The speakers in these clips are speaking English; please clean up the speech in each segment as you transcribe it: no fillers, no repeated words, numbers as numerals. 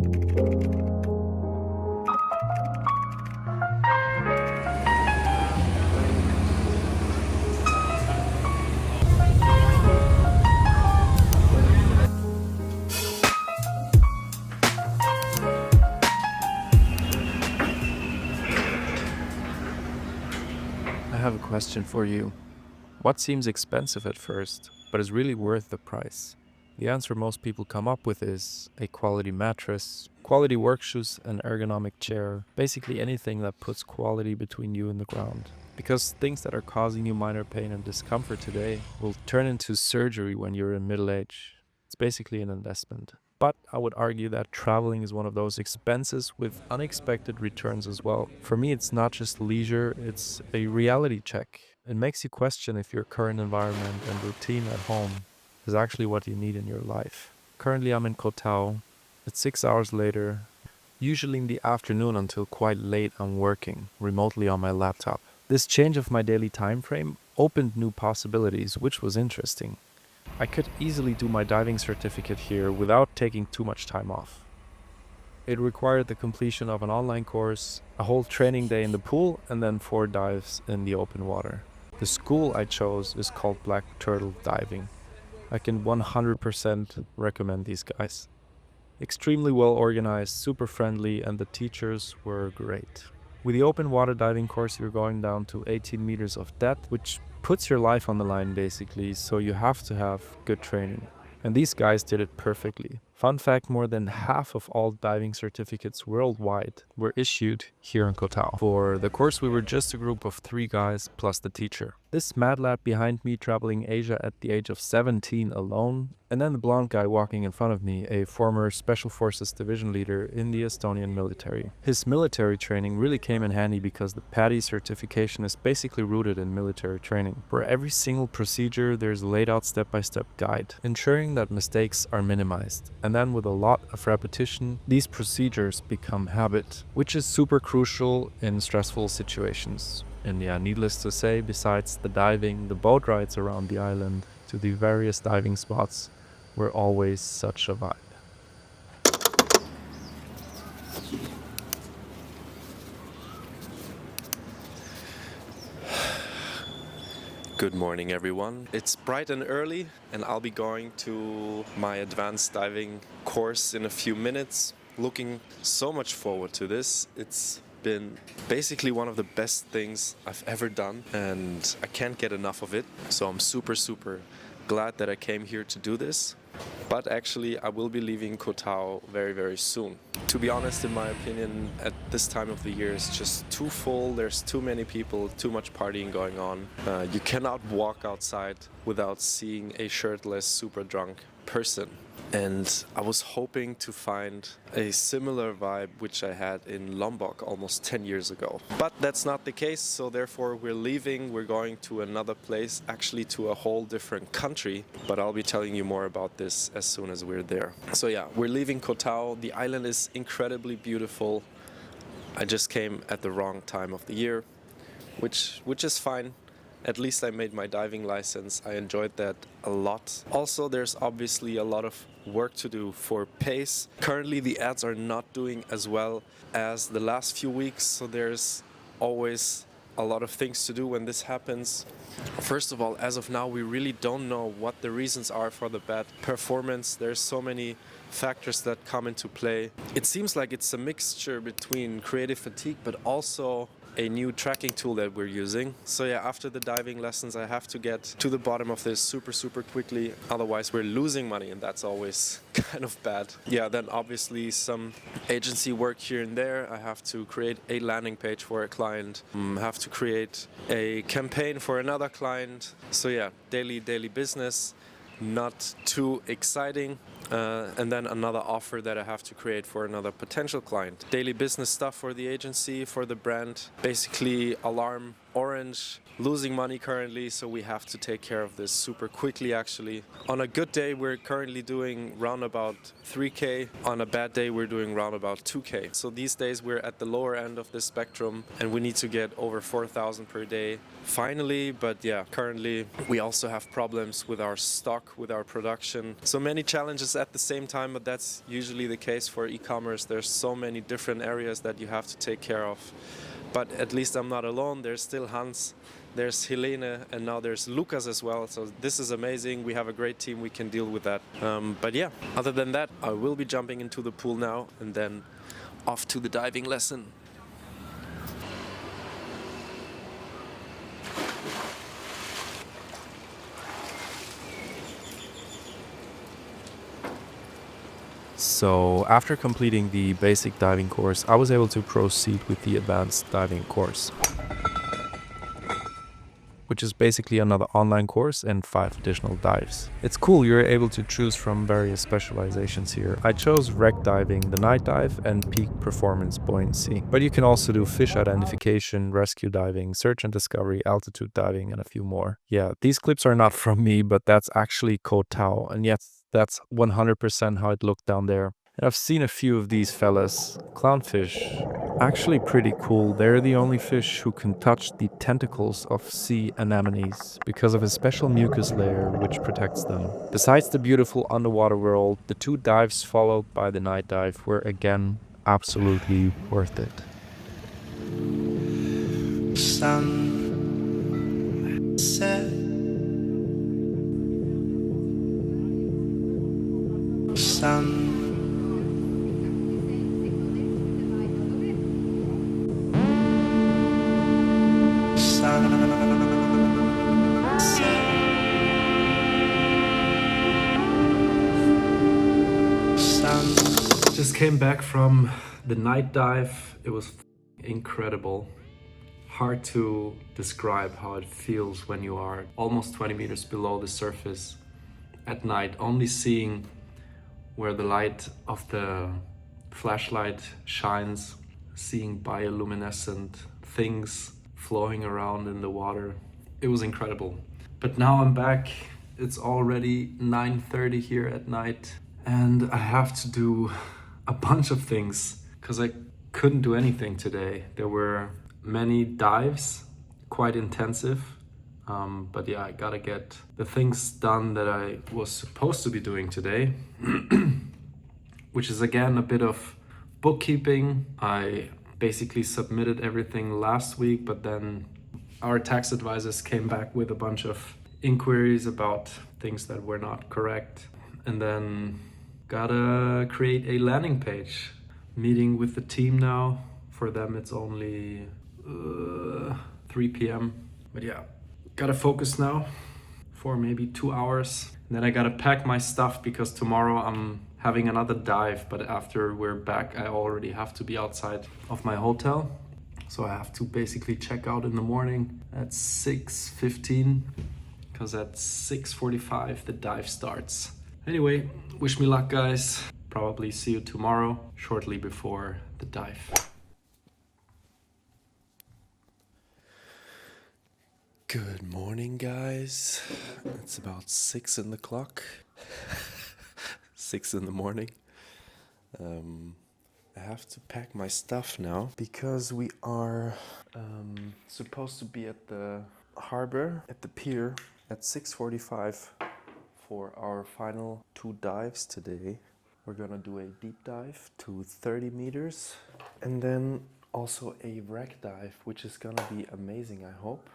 I have a question for you. What seems expensive at first, but is really worth the price? The answer most people come up with is a quality mattress, quality work shoes, an ergonomic chair, basically anything that puts quality between you and the ground. Because things that are causing you minor pain and discomfort today will turn into surgery when you're in middle age. It's basically an investment. But I would argue that traveling is one of those expenses with unexpected returns as well. For me, it's not just leisure, it's a reality check. It makes you question if your current environment and routine at home is actually what you need in your life. Currently, I'm in Koh Tao. It's 6 hours later. Usually in the afternoon until quite late, I'm working remotely on my laptop. This change of my daily time frame opened new possibilities, which was interesting. I could easily do my diving certificate here without taking too much time off. It required the completion of an online course, a whole training day in the pool, and then 4 dives in the open water. The school I chose is called Black Turtle Diving. I can 100% recommend these guys. Extremely well organized, super friendly, and the teachers were great. With the open water diving course, you're going down to 18 meters of depth, which puts your life on the line basically, so you have to have good training. And these guys did it perfectly. Fun fact, more than half of all diving certificates worldwide were issued here in Koh Tao. For the course, we were just a group of 3 guys plus the teacher. This mad lad behind me traveling Asia at the age of 17 alone, and then the blonde guy walking in front of me, a former Special Forces division leader in the Estonian military. His military training really came in handy because the PADI certification is basically rooted in military training. For every single procedure, there's a laid out step-by-step guide, ensuring that mistakes are minimized. And then with a lot of repetition, these procedures become habit, which is super crucial in stressful situations. And yeah, needless to say, besides the diving, the boat rides around the island to the various diving spots were always such a vibe. Good morning, everyone. It's bright and early, and I'll be going to my advanced diving course in a few minutes. Looking so much forward to this. It's been basically one of the best things I've ever done, and I can't get enough of it. So I'm super glad that I came here to do this. But actually, I will be leaving Koh Tao very soon. To be honest, in my opinion, at this time of the year, it's just too full. There's too many people, too much partying going on. You cannot walk outside without seeing a shirtless, super drunk person. And I was hoping to find a similar vibe which I had in Lombok almost 10 years ago. But that's not the case, so therefore we're leaving. We're going to another place, actually to a whole different country. But I'll be telling you more about this as soon as we're there. So yeah, we're leaving Koh Tao. The island is incredibly beautiful. I just came at the wrong time of the year, which is fine. At least I made my diving license. I enjoyed that a lot. Also, there's obviously a lot of work to do for PACE. Currently, the ads are not doing as well as the last few weeks, so there's always a lot of things to do when this happens. First of all, as of now, we really don't know what the reasons are for the bad performance. There's so many factors that come into play. It seems like it's a mixture between creative fatigue, but also a new tracking tool that we're using. So yeah, after the diving lessons, I have to get to the bottom of this super quickly. Otherwise, we're losing money, and that's always kind of bad. Yeah, then obviously some agency work here and there. I have to create a landing page for a client. Have to create a campaign for another client. So yeah, daily business. Not too exciting. And then another offer that I have to create for another potential client. Daily business stuff for the agency, for the brand. Basically alarm or orange, losing money currently, so we have to take care of this super quickly actually. On a good day we're currently doing round about 3k, on a bad day we're doing round about 2k. So these days we're at the lower end of this spectrum and we need to get over 4,000 per day finally, but yeah, currently we also have problems with our stock, with our production. So many challenges at the same time, but that's usually the case for e-commerce. There's so many different areas that you have to take care of. But at least I'm not alone. There's still Hans, there's Helene, and now there's Lucas as well. So this is amazing. We have a great team. We can deal with that. But yeah, other than that, I will be jumping into the pool now and then off to the diving lesson. So after completing the basic diving course, I was able to proceed with the advanced diving course, which is basically another online course and 5 additional dives. It's cool, you're able to choose from various specializations here. I chose wreck diving, the night dive, and peak performance buoyancy. But you can also do fish identification, rescue diving, search and discovery, altitude diving, and a few more. Yeah, these clips are not from me, but that's actually Koh Tao, and yes, that's 100% how it looked down there. And I've seen a few of these fellas. Clownfish, actually pretty cool. They're the only fish who can touch the tentacles of sea anemones because of a special mucus layer which protects them. Besides the beautiful underwater world, the 2 dives followed by the night dive were again absolutely worth it. Sunset. Sun. Just came back from the night dive. It was incredible. Hard to describe how it feels when you are almost 20 meters below the surface at night, only seeing where the light of the flashlight shines, seeing bioluminescent things flowing around in the water. It was incredible. But now I'm back. It's already 9:30 here at night and I have to do a bunch of things because I couldn't do anything today. There were many dives, quite intensive. But yeah, I gotta get the things done that I was supposed to be doing today, which is again a bit of bookkeeping. I basically submitted everything last week, but then our tax advisors came back with a bunch of inquiries about things that were not correct. And then gotta create a landing page. Meeting with the team now. For them it's only 3 p.m. But yeah, gotta focus now for maybe 2 hours. And then I gotta pack my stuff because tomorrow I'm having another dive, but after we're back I already have to be outside of my hotel. So I have to basically check out in the morning at 6:15 because at 6:45 the dive starts. Anyway, wish me luck guys. Probably see you tomorrow, shortly before the dive. Good morning, guys. It's about 6 in the clock. 6 in the morning. I have to pack my stuff now because we are supposed to be at the harbor, at the pier, at 6:45 for our final 2 dives today. We're gonna do a deep dive to 30 meters and then also a wreck dive, which is gonna be amazing, I hope.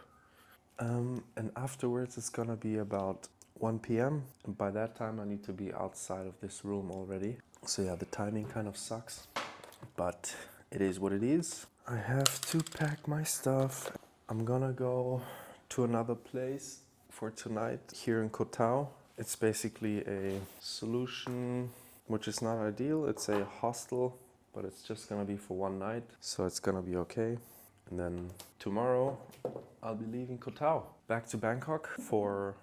And afterwards it's gonna be about 1 p.m. and by that time I need to be outside of this room already. So yeah, the timing kind of sucks, but it is what it is. I have to pack my stuff. I'm gonna go to another place for tonight here in Koh Tao. It's basically a solution which is not ideal. It's a hostel, but it's just gonna be for 1 night, so it's gonna be okay. And then tomorrow I'll be leaving Koh Tao back to Bangkok for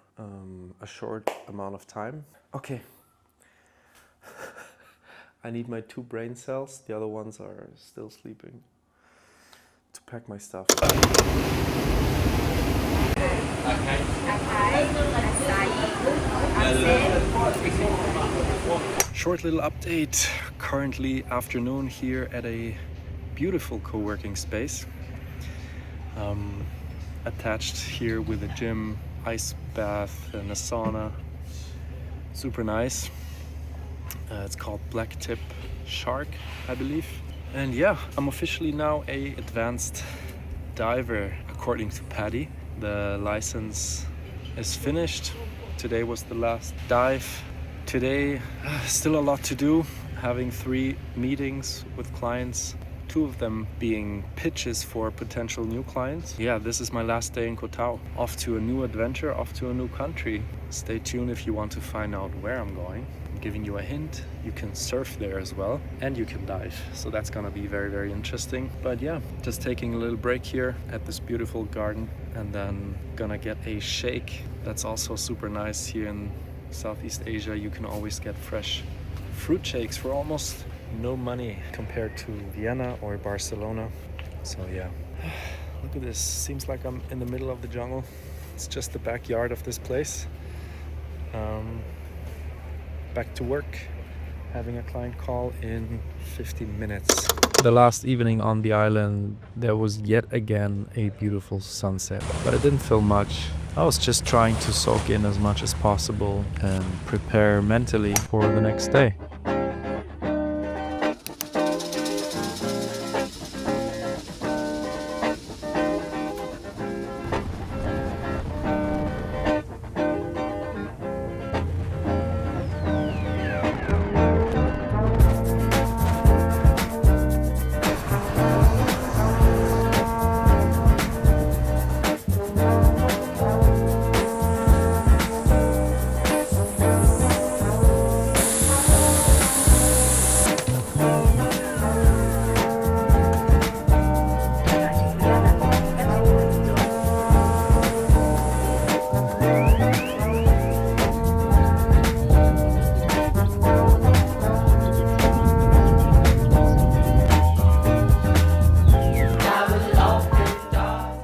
a short amount of time. Okay. I need my 2 brain cells. The other ones are still sleeping to pack my stuff. Short little update. Currently afternoon here at a beautiful co-working space. Attached here with a gym, ice bath and a sauna. Super nice. It's called Black Tip Shark, I believe. And yeah, I'm officially now a advanced diver according to PADI. The license is finished. Today was the last dive. Today, still a lot to do. Having 3 meetings with clients, 2 of them being pitches for potential new clients. Yeah, this is my last day in Koh Tao. Off to a new adventure, off to a new country. Stay tuned if you want to find out where I'm going. I'm giving you a hint. You can surf there as well, and you can dive. So that's gonna be very, very interesting. But yeah, just taking a little break here at this beautiful garden, and then gonna get a shake. That's also super nice here in Southeast Asia. You can always get fresh fruit shakes for almost no money compared to Vienna or Barcelona. So yeah, look at this. Seems like I'm in the middle of the jungle. It's just the backyard of this place. Back to work, having a client call in 15 minutes. The last evening on the island, there was yet again a beautiful sunset, but I didn't film much. I was just trying to soak in as much as possible and prepare mentally for the next day.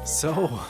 So,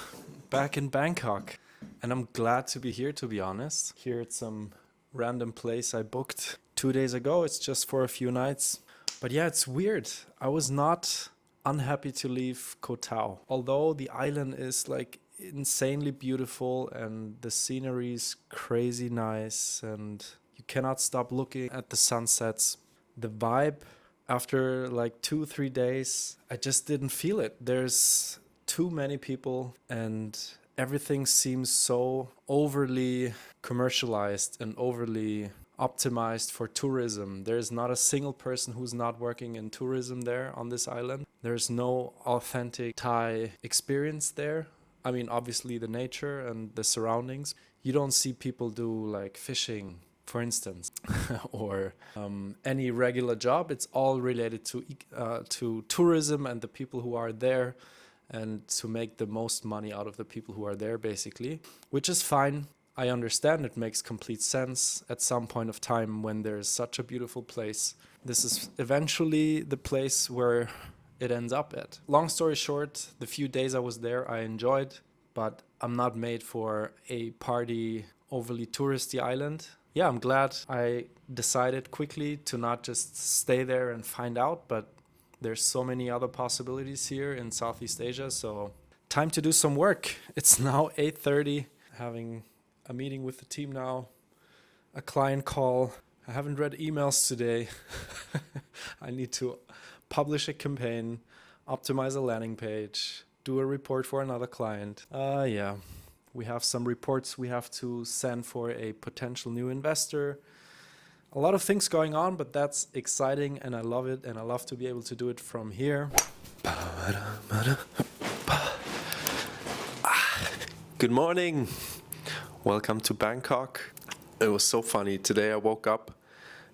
back in Bangkok, and I'm glad to be here, to be honest. Here at some random place I booked 2 days ago. It's just for a few nights. But yeah, it's weird. I was not unhappy to leave Koh Tao. Although the island is like insanely beautiful and the scenery is crazy nice and you cannot stop looking at the sunsets. The vibe after like 2-3 days, I just didn't feel it. There's too many people and everything seems so overly commercialized and overly optimized for tourism. There's not a single person who's not working in tourism there on this island. There's no authentic Thai experience there. I mean, obviously the nature and the surroundings. You don't see people do like fishing, for instance, or any regular job. It's all related to tourism and the people who are there, and to make the most money out of the people who are there, basically, which is fine. I understand, it makes complete sense at some point of time when there's such a beautiful place. This is eventually the place where it ends up at. Long story short, the few days I was there, I enjoyed, but I'm not made for a party, overly touristy island. Yeah, I'm glad I decided quickly to not just stay there and find out, but there's so many other possibilities here in Southeast Asia, so time to do some work. It's now 8:30, having a meeting with the team now, a client call. I haven't read emails today. I need to publish a campaign, optimize a landing page, do a report for another client. Yeah, we have some reports we have to send for a potential new investor. A lot of things going on, but that's exciting and I love it, and I love to be able to do it from here. Good morning. Welcome to Bangkok. It was so funny. Today I woke up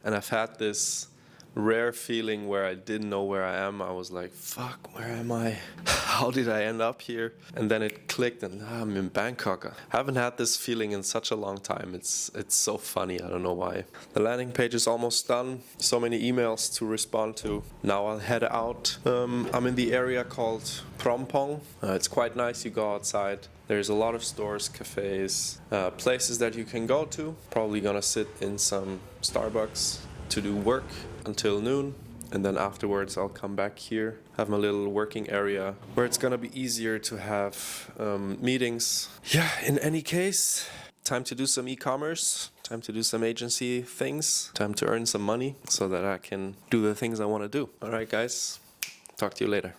and I've had this rare feeling where I didn't know where I am. I was like, fuck, where am I? How did I end up here? And then it clicked and I'm in Bangkok. I haven't had this feeling in such a long time. It's so funny. I don't know why. The landing page is almost done. So many emails to respond to. Now I'll head out. I'm in the area called Prompong. It's quite nice. You go outside. There's a lot of stores, cafes, places that you can go to. Probably gonna sit in some Starbucks to do work until noon. And then afterwards I'll come back here, have my little working area where it's gonna be easier to have meetings. Yeah, in any case, time to do some e-commerce, time to do some agency things, time to earn some money so that I can do the things I wanna do. All right, guys, talk to you later.